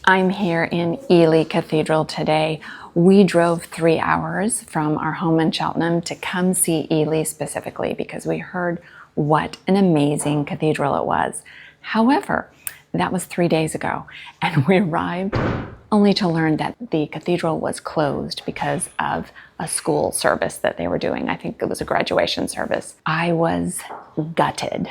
I'm here in Ely Cathedral today. We drove 3 hours from our home in Cheltenham to come see Ely specifically because we heard what an amazing cathedral it was. However, that was 3 days ago, and we arrived only to learn that the cathedral was closed because of a school service that they were doing. I think it was a graduation service. I was gutted.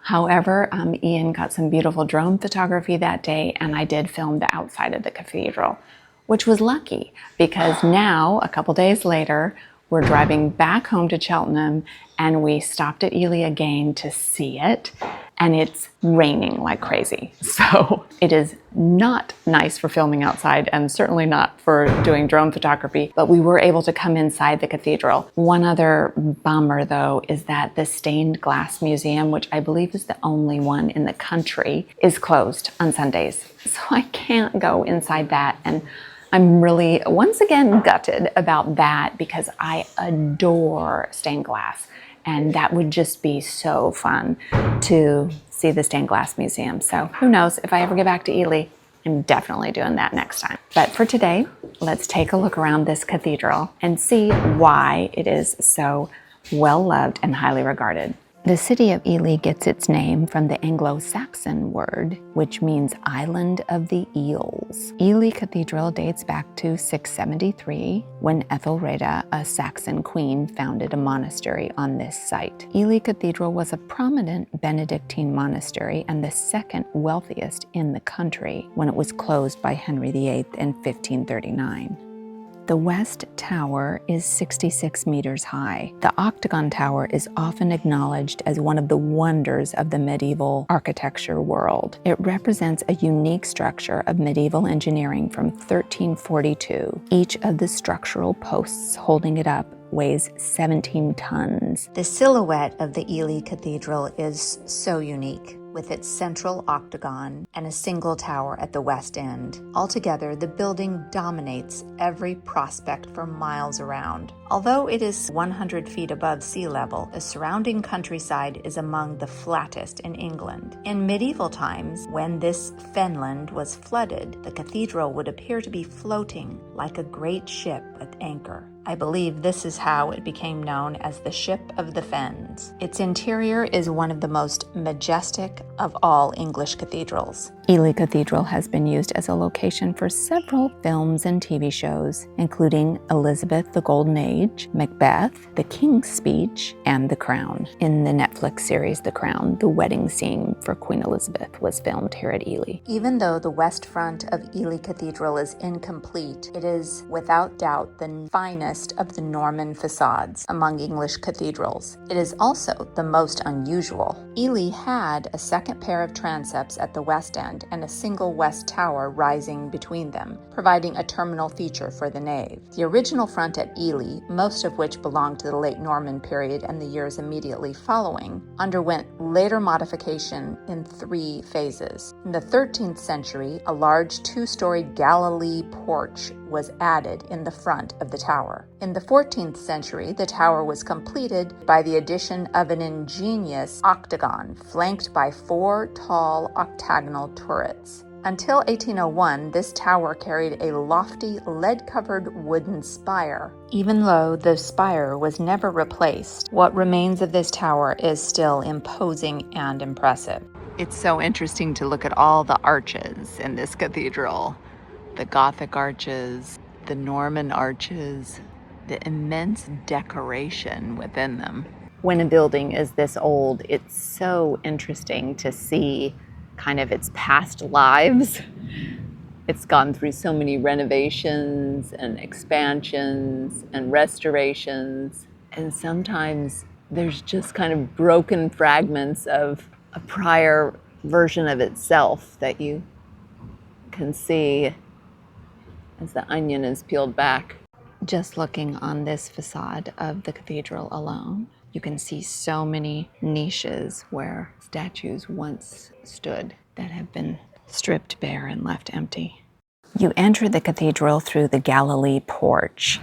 However, Ian got some beautiful drone photography that day, and I did film the outside of the cathedral, which was lucky because now, a couple days later, we're driving back home to Cheltenham, and we stopped at Ely again to see it, and it's raining like crazy. So it is not nice for filming outside and certainly not for doing drone photography, but we were able to come inside the cathedral. One other bummer though is that the stained glass museum, which I believe is the only one in the country, is closed on Sundays. So I can't go inside that, and I'm really, once again, gutted about that because I adore stained glass. And that would just be so fun to see the stained glass museum. So who knows, if I ever get back to Ely, I'm definitely doing that next time. But for today, let's take a look around this cathedral and see why it is so well loved and highly regarded. The city of Ely gets its name from the Anglo-Saxon word, which means island of the eels. Ely Cathedral dates back to 673, when Ethelreda, a Saxon queen, founded a monastery on this site. Ely Cathedral was a prominent Benedictine monastery and the second wealthiest in the country when it was closed by Henry VIII in 1539. The West Tower is 66 meters high. The octagon tower is often acknowledged as one of the wonders of the medieval architecture world. It represents a unique structure of medieval engineering from 1342. Each of the structural posts holding it up weighs 17 tons. The silhouette of the Ely Cathedral is so unique, with its central octagon and a single tower at the west end. Altogether, the building dominates every prospect for miles around. Although it is 100 feet above sea level, the surrounding countryside is among the flattest in England. In medieval times, when this fenland was flooded, the cathedral would appear to be floating like a great ship at anchor. I believe this is how it became known as the Ship of the Fens. Its interior is one of the most majestic of all English cathedrals. Ely Cathedral has been used as a location for several films and TV shows, including Elizabeth the Golden Age, Macbeth, The King's Speech, and The Crown. In the Netflix series The Crown, the wedding scene for Queen Elizabeth was filmed here at Ely. Even though the west front of Ely Cathedral is incomplete, it is without doubt the finest of the Norman facades among English cathedrals. It is also the most unusual. Ely had a second pair of transepts at the west end and a single west tower rising between them, providing a terminal feature for the nave. The original front at Ely, most of which belonged to the late Norman period and the years immediately following, underwent later modification in 3 phases. In the 13th century, a large 2-story Galilee porch was added in the front of the tower. In the 14th century, the tower was completed by the addition of an ingenious octagon flanked by 4 tall octagonal turrets. Until 1801, this tower carried a lofty, lead-covered wooden spire. Even though the spire was never replaced, what remains of this tower is still imposing and impressive. It's so interesting to look at all the arches in this cathedral. The Gothic arches, the Norman arches, the immense decoration within them. When a building is this old, it's so interesting to see kind of its past lives. It's gone through so many renovations and expansions and restorations, and sometimes there's just kind of broken fragments of a prior version of itself that you can see as the onion is peeled back. Just looking on this facade of the cathedral alone, you can see so many niches where statues once stood that have been stripped bare and left empty. You enter the cathedral through the Galilee porch,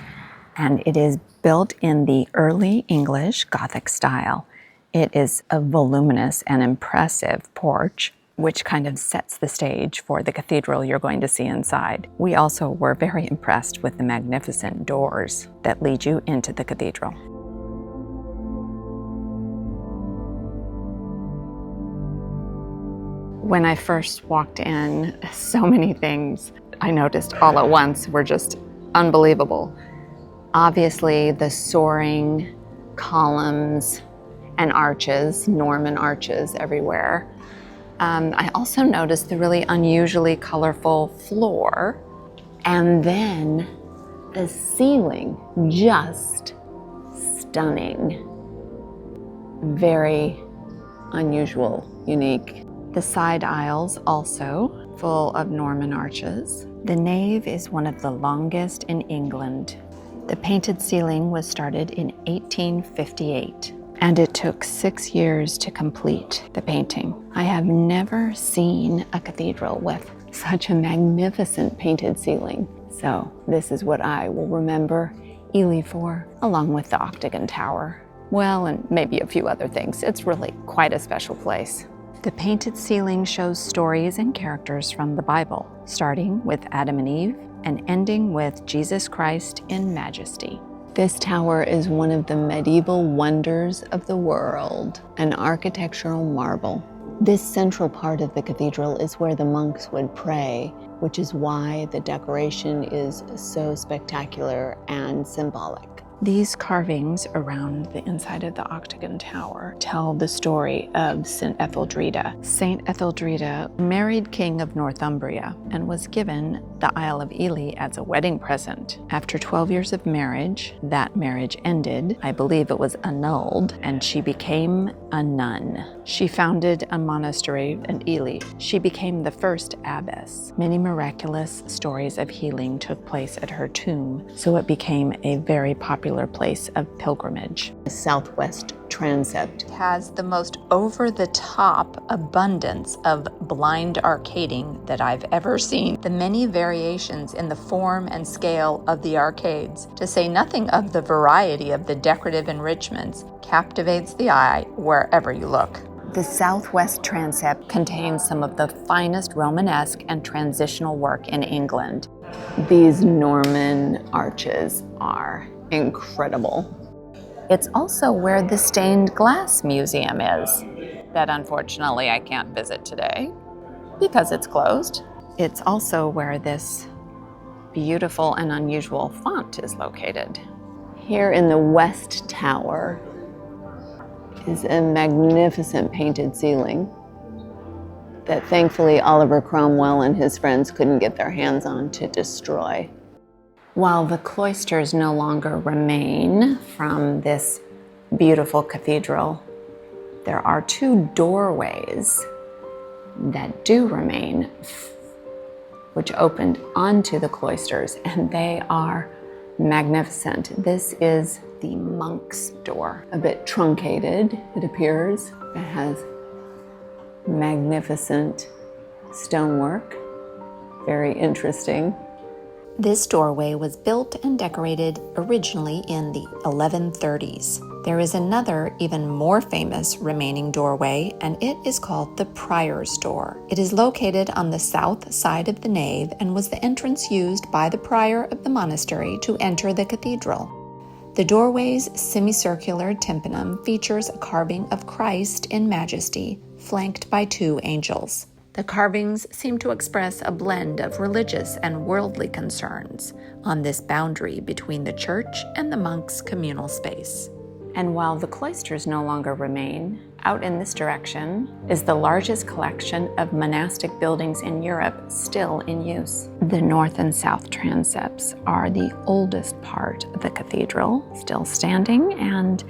and it is built in the early English Gothic style. It is a voluminous and impressive porch which kind of sets the stage for the cathedral you're going to see inside. We also were very impressed with the magnificent doors that lead you into the cathedral. When I first walked in, so many things I noticed all at once were just unbelievable. Obviously, the soaring columns and arches, Norman arches everywhere. I also noticed the really unusually colorful floor, and then the ceiling, just stunning. Very unusual, unique. The side aisles also full of Norman arches. The nave is one of the longest in England. The painted ceiling was started in 1858, and it took 6 years to complete the painting. I have never seen a cathedral with such a magnificent painted ceiling. So this is what I will remember Ely for, along with the octagon tower. Well, and maybe a few other things. It's really quite a special place. The painted ceiling shows stories and characters from the Bible, starting with Adam and Eve and ending with Jesus Christ in majesty. This tower is one of the medieval wonders of the world, an architectural marvel. This central part of the cathedral is where the monks would pray, which is why the decoration is so spectacular and symbolic. These carvings around the inside of the octagon tower tell the story of St. Etheldreda. St. Etheldreda married King of Northumbria and was given the Isle of Ely as a wedding present. After 12 years of marriage, that marriage ended. I believe it was annulled, and she became a nun. She founded a monastery in Ely. She became the first abbess. Many miraculous stories of healing took place at her tomb, so it became a very popular place of pilgrimage. The southwest transept has the most over-the-top abundance of blind arcading that I've ever seen. The many variations in the form and scale of the arcades, to say nothing of the variety of the decorative enrichments, captivates the eye wherever you look. The southwest transept contains some of the finest Romanesque and transitional work in England. These Norman arches are incredible. It's also where the Stained Glass Museum is, that unfortunately I can't visit today because it's closed. It's also where this beautiful and unusual font is located. Here in the West Tower is a magnificent painted ceiling that thankfully Oliver Cromwell and his friends couldn't get their hands on to destroy. While the cloisters no longer remain from this beautiful cathedral, there are 2 doorways that do remain, which opened onto the cloisters, and they are magnificent. This is the monk's door, a bit truncated, it appears. It has magnificent stonework, very interesting. This doorway was built and decorated originally in the 1130s. There is another, even more famous remaining doorway, and it is called the Prior's Door. It is located on the south side of the nave and was the entrance used by the prior of the monastery to enter the cathedral. The doorway's semicircular tympanum features a carving of Christ in majesty, flanked by 2 angels. The carvings seem to express a blend of religious and worldly concerns on this boundary between the church and the monks' communal space. And while the cloisters no longer remain, out in this direction is the largest collection of monastic buildings in Europe still in use. The north and south transepts are the oldest part of the cathedral, still standing, and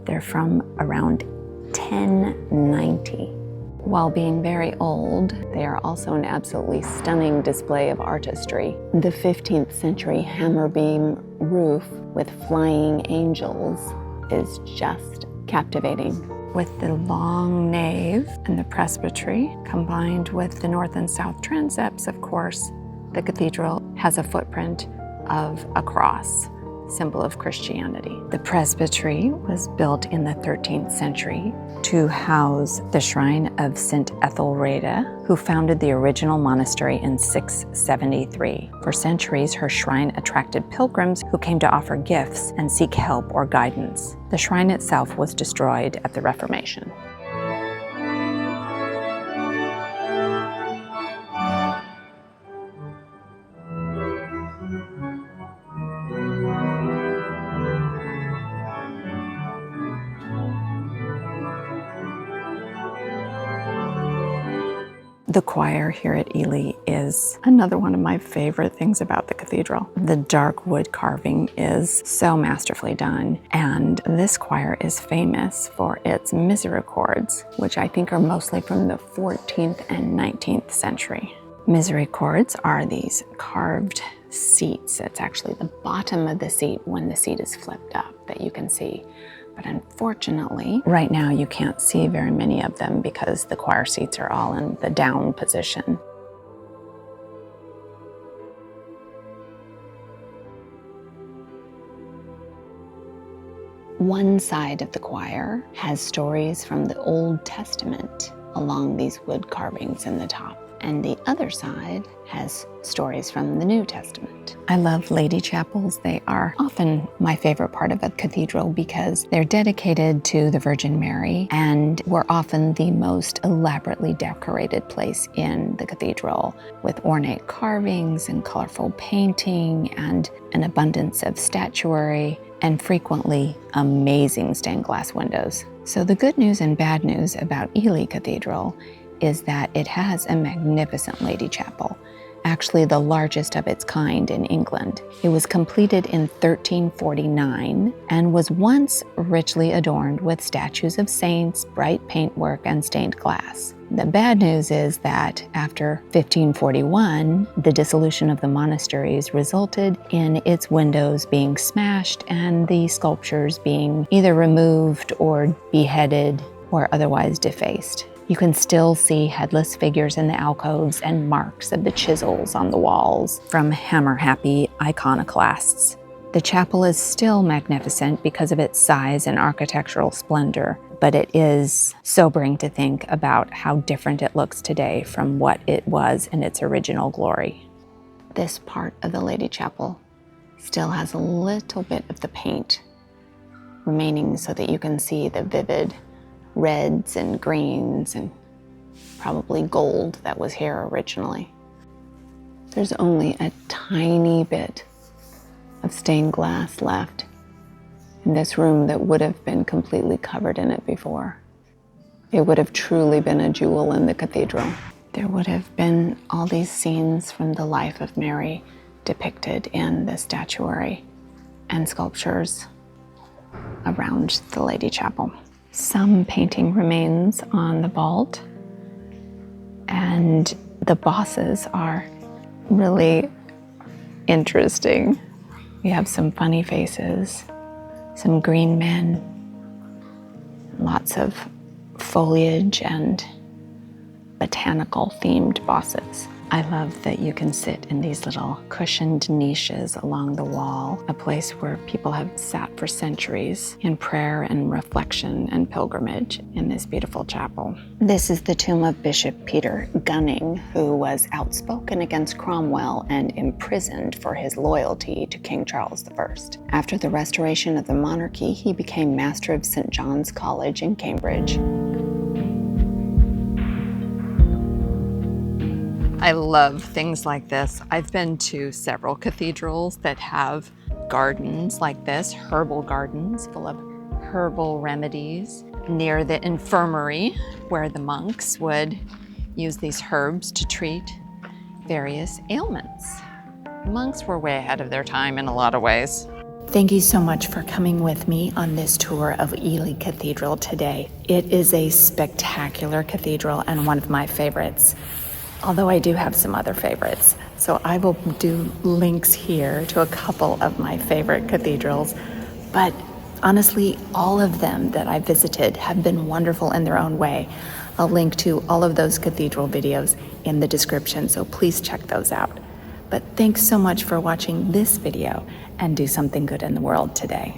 they're from around 1090. While being very old, they are also an absolutely stunning display of artistry. The 15th century hammer beam roof with flying angels is just captivating. With the long nave and the presbytery, combined with the north and south transepts, of course, the cathedral has a footprint of a cross. symbol of Christianity. The presbytery was built in the 13th century to house the shrine of St. Ethelreda, who founded the original monastery in 673. For centuries, her shrine attracted pilgrims who came to offer gifts and seek help or guidance. The shrine itself was destroyed at the Reformation. The choir here at Ely is another one of my favorite things about the cathedral. The dark wood carving is so masterfully done, and this choir is famous for its misericords, which I think are mostly from the 14th and 19th century. Misericords are these carved seats. It's actually the bottom of the seat when the seat is flipped up that you can see. But unfortunately, right now you can't see very many of them because the choir seats are all in the down position. One side of the choir has stories from the Old Testament along these wood carvings in the top, and the other side has stories from the New Testament. I love lady chapels. They are often my favorite part of a cathedral because they're dedicated to the Virgin Mary and were often the most elaborately decorated place in the cathedral, with ornate carvings and colorful painting and an abundance of statuary and frequently amazing stained glass windows. So the good news and bad news about Ely Cathedral is that it has a magnificent lady chapel, actually the largest of its kind in England. It was completed in 1349 and was once richly adorned with statues of saints, bright paintwork, and stained glass. The bad news is that after 1541, the dissolution of the monasteries resulted in its windows being smashed and the sculptures being either removed or beheaded or otherwise defaced. You can still see headless figures in the alcoves and marks of the chisels on the walls from hammer-happy iconoclasts. The chapel is still magnificent because of its size and architectural splendor, but it is sobering to think about how different it looks today from what it was in its original glory. This part of the Lady Chapel still has a little bit of the paint remaining so that you can see the vivid reds and greens and probably gold that was here originally. There's only a tiny bit of stained glass left in this room that would have been completely covered in it before. It would have truly been a jewel in the cathedral. There would have been all these scenes from the life of Mary depicted in the statuary and sculptures around the Lady Chapel. Some painting remains on the vault, and the bosses are really interesting. We have some funny faces, some green men, lots of foliage and botanical themed bosses. I love that you can sit in these little cushioned niches along the wall, a place where people have sat for centuries in prayer and reflection and pilgrimage in this beautiful chapel. This is the tomb of Bishop Peter Gunning, who was outspoken against Cromwell and imprisoned for his loyalty to King Charles I. After the restoration of the monarchy, he became Master of St. John's College in Cambridge. I love things like this. I've been to several cathedrals that have gardens like this, herbal gardens full of herbal remedies near the infirmary where the monks would use these herbs to treat various ailments. Monks were way ahead of their time in a lot of ways. Thank you so much for coming with me on this tour of Ely Cathedral today. It is a spectacular cathedral and one of my favorites. Although I do have some other favorites. So I will do links here to a couple of my favorite cathedrals. But honestly, all of them that I visited have been wonderful in their own way. I'll link to all of those cathedral videos in the description, so please check those out. But thanks so much for watching this video, and do something good in the world today.